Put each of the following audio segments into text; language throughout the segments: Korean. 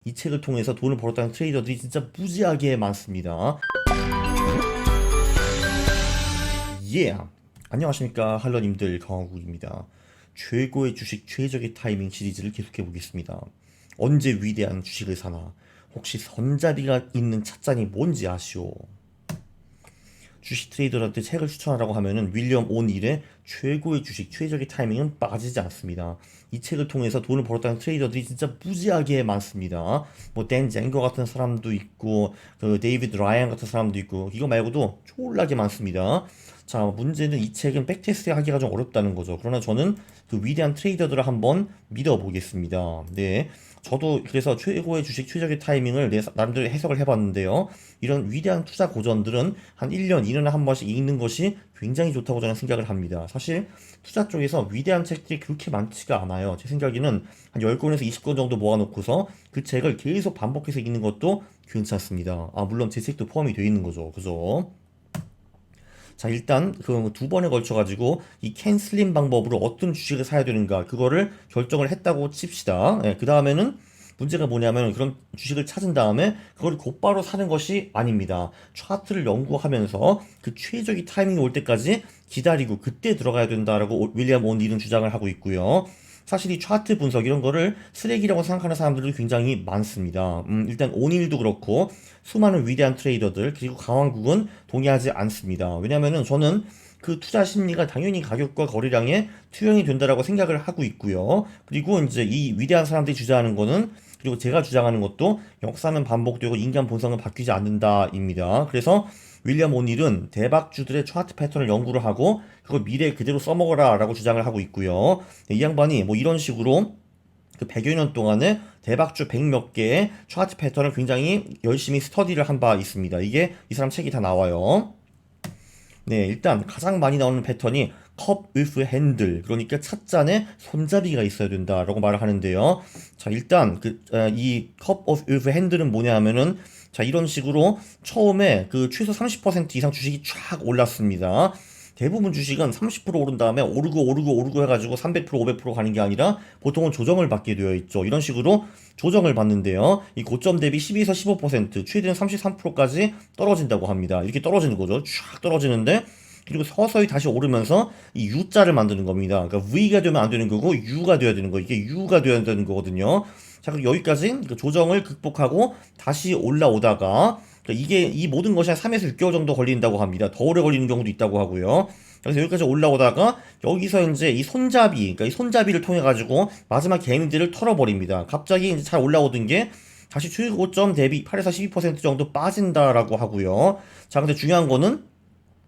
이 책을 통해서 돈을 벌었다는 트레이더들이 진짜 무지하게 많습니다. 예! 안녕하십니까 할러님들, 강화국입니다. 최고의 주식 최적의 타이밍 시리즈를 계속해 보겠습니다. 언제 위대한 주식을 사나? 혹시 손잡이가 있는 찻잔이 뭔지 아시오? 주식 트레이더한테 책을 추천하라고 하면은 윌리엄 오닐의 최고의 주식 최적의 타이밍은 빠지지 않습니다. 이 책을 통해서 돈을 벌었다는 트레이더들이 진짜 무지하게 많습니다. 뭐 댄 쟁거 같은 사람도 있고 그 데이비드 라이언 같은 사람도 있고 이거 말고도 졸라게 많습니다. 자, 문제는 이 책은 백테스트 하기가 좀 어렵다는 거죠. 그러나 저는 그 위대한 트레이더들을 한번 믿어보겠습니다. 네. 저도 그래서 최고의 주식 최적의 타이밍을 나름대로 해석을 해봤는데요. 이런 위대한 투자 고전들은 한 1년, 2년에 한 번씩 읽는 것이 굉장히 좋다고 저는 생각을 합니다. 사실 투자 쪽에서 위대한 책들이 그렇게 많지가 않아요. 제 생각에는 한 10권에서 20권 정도 모아놓고서 그 책을 계속 반복해서 읽는 것도 괜찮습니다. 아, 물론 제 책도 포함이 되어 있는 거죠. 그죠? 자, 일단 그 두 번에 걸쳐 가지고 이 캔슬림 방법으로 어떤 주식을 사야 되는가 그거를 결정을 했다고 칩시다. 그 다음에는 문제가 뭐냐면 그런 주식을 찾은 다음에 그걸 곧바로 사는 것이 아닙니다. 차트를 연구하면서 그 최적의 타이밍이 올 때까지 기다리고 그때 들어가야 된다라고 윌리엄 오닐은 주장을 하고 있고요. 사실 이 차트 분석 이런 거를 쓰레기라고 생각하는 사람들도 굉장히 많습니다. 일단 오닐도 그렇고 수많은 위대한 트레이더들 그리고 강왕국은 동의하지 않습니다. 왜냐면은 저는 그 투자 심리가 당연히 가격과 거래량에 투영이 된다라고 생각을 하고 있고요. 그리고 이제 이 위대한 사람들이 주장하는 거는 그리고 제가 주장하는 것도 역사는 반복되고 인간 본성은 바뀌지 않는다입니다. 그래서 윌리엄 오닐은 대박주들의 차트 패턴을 연구를 하고 그걸 미래에 그대로 써먹어라 라고 주장을 하고 있고요. 이 양반이 뭐 이런 식으로 그 100여 년 동안에 대박주 100 몇 개의 차트 패턴을 굉장히 열심히 스터디를 한 바 있습니다. 이게 이 사람 책이 다 나와요. 네, 일단 가장 많이 나오는 패턴이 컵 with 핸들, 그러니까 찻잔에 손잡이가 있어야 된다라고 말을 하는데요. 자, 일단 이 컵 with 핸들은 뭐냐 하면은 자, 이런 식으로 처음에 그 최소 30% 이상 주식이 쫙 올랐습니다. 대부분 주식은 30% 오른 다음에 오르고 해가지고 300% 500% 가는 게 아니라 보통은 조정을 받게 되어 있죠. 이런 식으로 조정을 받는데요. 이 고점 대비 12에서 15% 최대는 33%까지 떨어진다고 합니다. 이렇게 떨어지는 거죠. 쫙 떨어지는데 그리고 서서히 다시 오르면서 이 U자를 만드는 겁니다. 그러니까 V가 되면 안 되는 거고 U가 되어야 되는 거. 이게 U가 되어야 되는 거거든요. 자, 그럼 여기까지 그 조정을 극복하고 다시 올라오다가 그러니까 이게 이 모든 것이 한 3에서 6개월 정도 걸린다고 합니다. 더 오래 걸리는 경우도 있다고 하고요. 그래서 여기까지 올라오다가 여기서 이제 이 손잡이, 그러니까 이 손잡이를 통해 가지고 마지막 개미들을 털어버립니다. 갑자기 이제 잘 올라오던 게 다시 최고점 대비 8에서 12% 정도 빠진다라고 하고요. 자, 근데 중요한 거는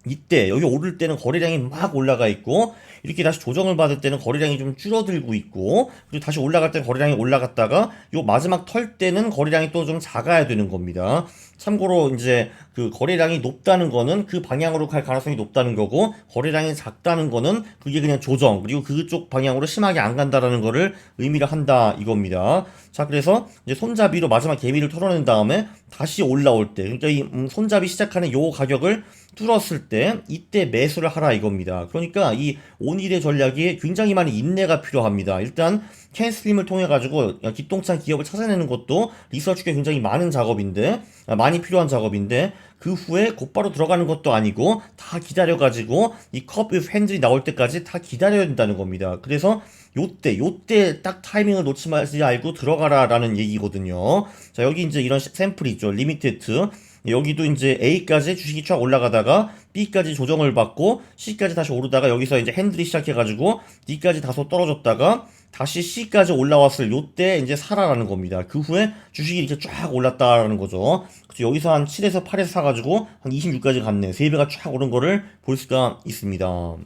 이때 여기 오를 때는 거래량이 막 올라가 있고 이렇게 다시 조정을 받을 때는 거래량이 좀 줄어들고 있고 그리고 다시 올라갈 때는 거래량이 올라갔다가 요 마지막 털 때는 거래량이 또 좀 작아야 되는 겁니다. 참고로 이제 그 거래량이 높다는 거는 그 방향으로 갈 가능성이 높다는 거고 거래량이 작다는 거는 그게 그냥 조정 그리고 그쪽 방향으로 심하게 안 간다라는 거를 의미를 한다 이겁니다. 자, 그래서 이제 손잡이로 마지막 개미를 털어낸 다음에 다시 올라올 때 그러니까 이 손잡이 시작하는 요 가격을 뚫었을 때 이때 매수를 하라 이겁니다. 그러니까 이 오닐의 전략이 굉장히 많은 인내가 필요합니다. 일단 캔슬림을 통해 가지고 기똥찬 기업을 찾아내는 것도 리서치가 굉장히 많은 작업인데 많이 필요한 작업인데 그 후에 곧바로 들어가는 것도 아니고 다 기다려 가지고 이 컵 with 핸들이 나올 때까지 다 기다려야 된다는 겁니다. 그래서 요때 딱 타이밍을 놓지 말지 알고 들어가라라는 얘기거든요. 자, 여기 이제 이런 샘플이 있죠. 리미티드. 여기도 이제 A까지 주식이 쫙 올라가다가 B까지 조정을 받고 C까지 다시 오르다가 여기서 이제 핸들이 시작해가지고 D까지 다소 떨어졌다가 다시 C까지 올라왔을 요때 이제 사라라는 겁니다. 그 후에 주식이 이렇게 쫙 올랐다라는 거죠. 그래서 여기서 한 7에서 8에서 사가지고 한 26까지 갔네. 3배가 쫙 오른 거를 볼 수가 있습니다.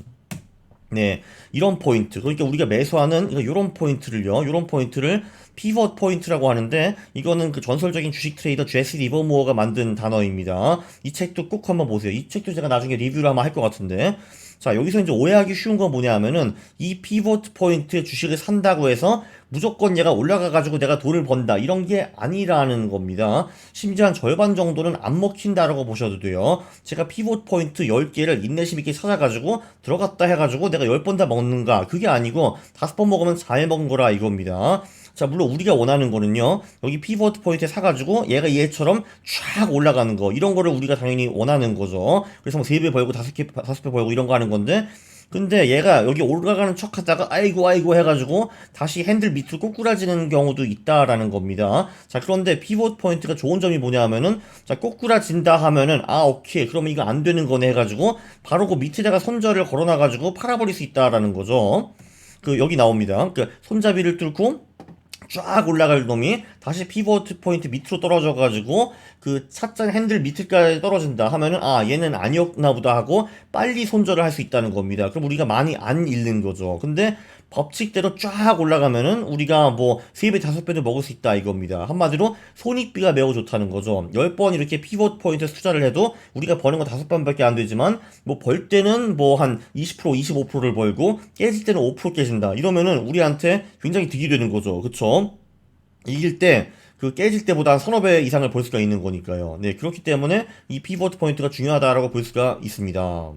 네, 이런 포인트. 그러니까 우리가 매수하는 이런 포인트를요. 이런 포인트를 피벗 포인트라고 하는데 이거는 그 전설적인 주식 트레이더 제시 리버모어가 만든 단어입니다. 이 책도 꼭 한번 보세요. 이 책도 제가 나중에 리뷰를 아마 할 것 같은데. 자, 여기서 이제 오해하기 쉬운 건 뭐냐 하면은 이 피벗 포인트의 주식을 산다고 해서 무조건 얘가 올라가가지고 내가 돈을 번다 이런 게 아니라는 겁니다. 심지어 한 절반 정도는 안 먹힌다라고 보셔도 돼요. 제가 피벗 포인트 10개를 인내심 있게 찾아가지고 들어갔다 해가지고 내가 10번 다 먹는가 그게 아니고 5번 먹으면 잘 먹은 거라 이겁니다. 자, 물론 우리가 원하는 거는요, 여기 피보트 포인트에 사가지고 얘가 얘처럼 쫙 올라가는 거, 이런 거를 우리가 당연히 원하는 거죠. 그래서 뭐 3배 벌고 5배 벌고 이런 거 하는 건데, 근데 얘가 여기 올라가는 척 하다가 아이고 아이고 해가지고 다시 핸들 밑으로 꼬꾸라지는 경우도 있다라는 겁니다. 자, 그런데 피봇 포인트가 좋은 점이 뭐냐 하면은, 자, 꼬꾸라진다 하면은 아 오케이 그러면 이거 안 되는 거네 해가지고 바로 그 밑에다가 손절을 걸어놔가지고 팔아버릴 수 있다라는 거죠. 그 여기 나옵니다. 그 손잡이를 뚫고 쫙 올라갈 놈이 다시 피보트 포인트 밑으로 떨어져가지고 그 찻잔 핸들 밑에까지 떨어진다 하면은 아 얘는 아니었나 보다 하고 빨리 손절을 할 수 있다는 겁니다. 그럼 우리가 많이 안 잃는 거죠. 근데 법칙대로 쫙 올라가면은 우리가 뭐 3배 5배도 먹을 수 있다 이겁니다. 한마디로 손익비가 매우 좋다는 거죠. 10번 이렇게 피벗 포인트 투자를 해도 우리가 버는 건 5번밖에 안 되지만 뭐 벌 때는 뭐 한 20% 25%를 벌고 깨질 때는 5% 깨진다. 이러면은 우리한테 굉장히 득이 되는 거죠. 그쵸? 이길 때 그 깨질 때보다 한 서너 배 이상을 벌 수가 있는 거니까요. 네, 그렇기 때문에 이 피벗 포인트가 중요하다라고 볼 수가 있습니다.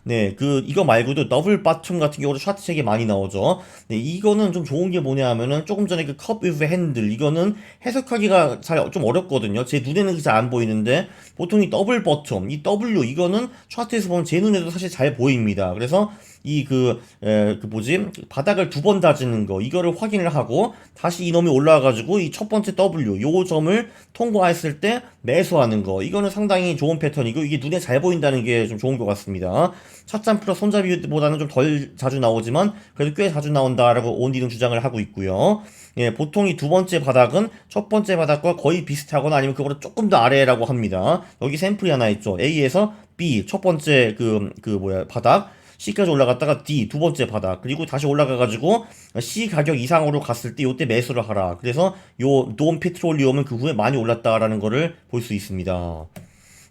네, 이거 말고도 더블 바텀 같은 경우도 차트 책에 많이 나오죠. 네, 이거는 좀 좋은 게 뭐냐 하면은 조금 전에 그 컵 위브 핸들, 이거는 해석하기가 잘 좀 어렵거든요. 제 눈에는 잘 안 보이는데, 보통 이 더블 버텀, 이 W, 이거는 차트에서 보면 제 눈에도 사실 잘 보입니다. 그래서 바닥을 2번 다지는 거, 이거를 확인을 하고, 다시 이놈이 올라와가지고, 이 첫 번째 W, 요 점을 통과했을 때 매수하는 거, 이거는 상당히 좋은 패턴이고, 이게 눈에 잘 보인다는 게 좀 좋은 것 같습니다. 찻잔 플러스 손잡이보다는 좀 덜 자주 나오지만, 그래도 꽤 자주 나온다라고 온디는 주장을 하고 있고요. 예, 보통 이 두 번째 바닥은 첫 번째 바닥과 거의 비슷하거나 아니면 그거보다 조금 더 아래라고 합니다. 여기 샘플이 하나 있죠. A에서 B, 첫 번째 바닥. C까지 올라갔다가 D 두 번째 바닥 그리고 다시 올라가가지고 C 가격 이상으로 갔을 때 요때 매수를 하라. 그래서 요 논 페트롤리움은 그 후에 많이 올랐다라는 거를 볼 수 있습니다.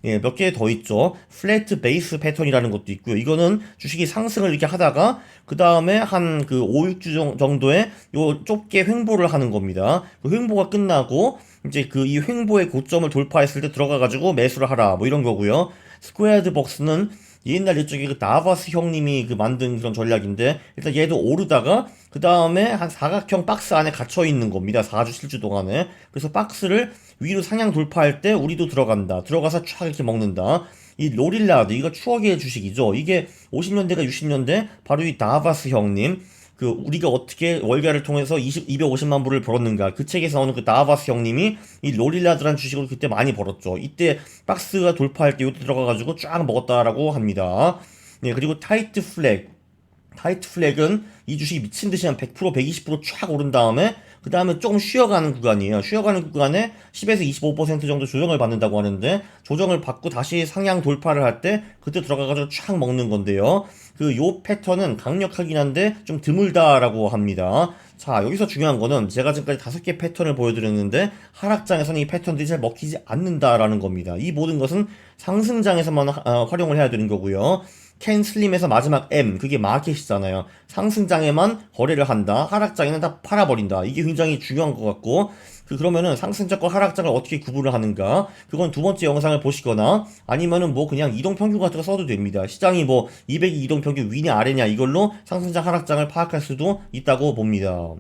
예, 몇 개 더 있죠. 플랫 베이스 패턴이라는 것도 있고요. 이거는 주식이 상승을 이렇게 하다가 그 다음에 한 그 5, 6주 정도에 요 좁게 횡보를 하는 겁니다. 그 횡보가 끝나고 이제 이 횡보의 고점을 돌파했을 때 들어가가지고 매수를 하라. 뭐 이런 거고요. 스퀘어드 벅스는 옛날 이쪽에 그 나바스 형님이 그 만든 그런 전략인데 일단 얘도 오르다가 그 다음에 한 사각형 박스 안에 갇혀 있는 겁니다. 4주 7주 동안에. 그래서 박스를 위로 상향 돌파할 때 우리도 들어간다. 들어가서 촥 이렇게 먹는다. 이 로릴라드 이거 추억의 주식이죠. 이게 50년대가 60년대 바로 이 나바스 형님 우리가 어떻게 월가를 통해서 250만 불을 벌었는가 그 책에서 나오는 그 나바스 형님이 이 로릴라드라는 주식을 그때 많이 벌었죠. 이때 박스가 돌파할 때 요때 들어가가지고 쫙 먹었다라고 합니다. 네, 그리고 타이트 플렉은 이 주식이 미친 듯이 한 100%, 120%쫙 오른 다음에 그 다음에 조금 쉬어가는 구간이에요. 쉬어가는 구간에 10에서 25% 정도 조정을 받는다고 하는데 조정을 받고 다시 상향 돌파를 할 때 그때 들어가가지고 쫙 먹는 건데요. 요 패턴은 강력하긴 한데 좀 드물다라고 합니다. 자, 여기서 중요한 거는 제가 지금까지 5개 패턴을 보여드렸는데 하락장에서는 이 패턴들이 잘 먹히지 않는다라는 겁니다. 이 모든 것은 상승장에서만 활용을 해야 되는 거고요. 캔 슬림에서 마지막 M 그게 마켓이잖아요. 상승장에만 거래를 한다. 하락장에는 다 팔아버린다. 이게 굉장히 중요한 것 같고 그러면은 상승장과 하락장을 어떻게 구분을 하는가? 그건 두 번째 영상을 보시거나 아니면은 뭐 그냥 이동평균 같은 거 써도 됩니다. 시장이 뭐 200이 이동평균 위냐 아래냐 이걸로 상승장 하락장을 파악할 수도 있다고 봅니다.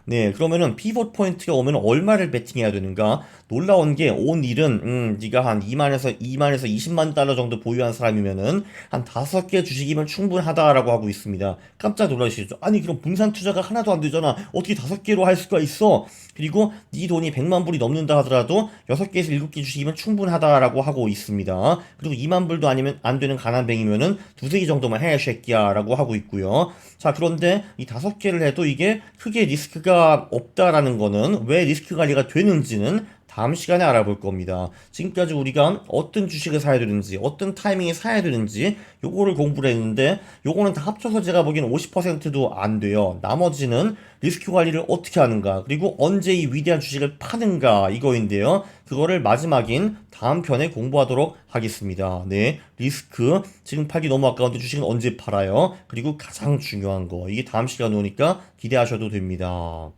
네, 그러면은 피벗 포인트가 오면 얼마를 베팅해야 되는가? 놀라운 게 온 일은 네가 한 2만에서 20만 달러 정도 보유한 사람이면은 한 5개 주식이면 충분하다라고 하고 있습니다. 깜짝 놀라시죠? 아니 그럼 분산 투자가 하나도 안 되잖아. 어떻게 5개로 할 수가 있어? 그리고 네 돈이 100만 불이 넘는다 하더라도 6개에서 7개 주식이면 충분하다라고 하고 있습니다. 그리고 2만 불도 아니면 안 되는 가난뱅이면은 2-3개 정도만 해, 쉐끼야라고 하고 있고요. 자, 그런데 이 5개를 해도 이게 크게 리스크가 없다라는 거는 왜 리스크 관리가 되는지는 다음 시간에 알아볼 겁니다. 지금까지 우리가 어떤 주식을 사야 되는지, 어떤 타이밍에 사야 되는지, 요거를 공부를 했는데, 요거는 다 합쳐서 제가 보기엔 50%도 안 돼요. 나머지는 리스크 관리를 어떻게 하는가, 그리고 언제 이 위대한 주식을 파는가, 이거인데요. 그거를 마지막인 다음 편에 공부하도록 하겠습니다. 네. 리스크, 지금 팔기 너무 아까운데 주식은 언제 팔아요? 그리고 가장 중요한 거, 이게 다음 시간에 오니까 기대하셔도 됩니다.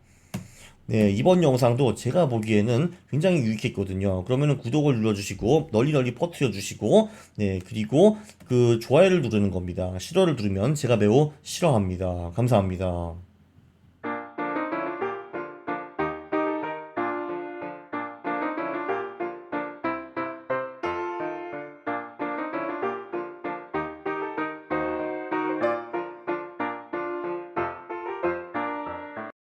네, 이번 영상도 제가 보기에는 굉장히 유익했거든요. 그러면은 구독을 눌러주시고, 널리 퍼뜨려주시고, 네, 그리고 좋아요를 누르는 겁니다. 싫어를 누르면 제가 매우 싫어합니다. 감사합니다.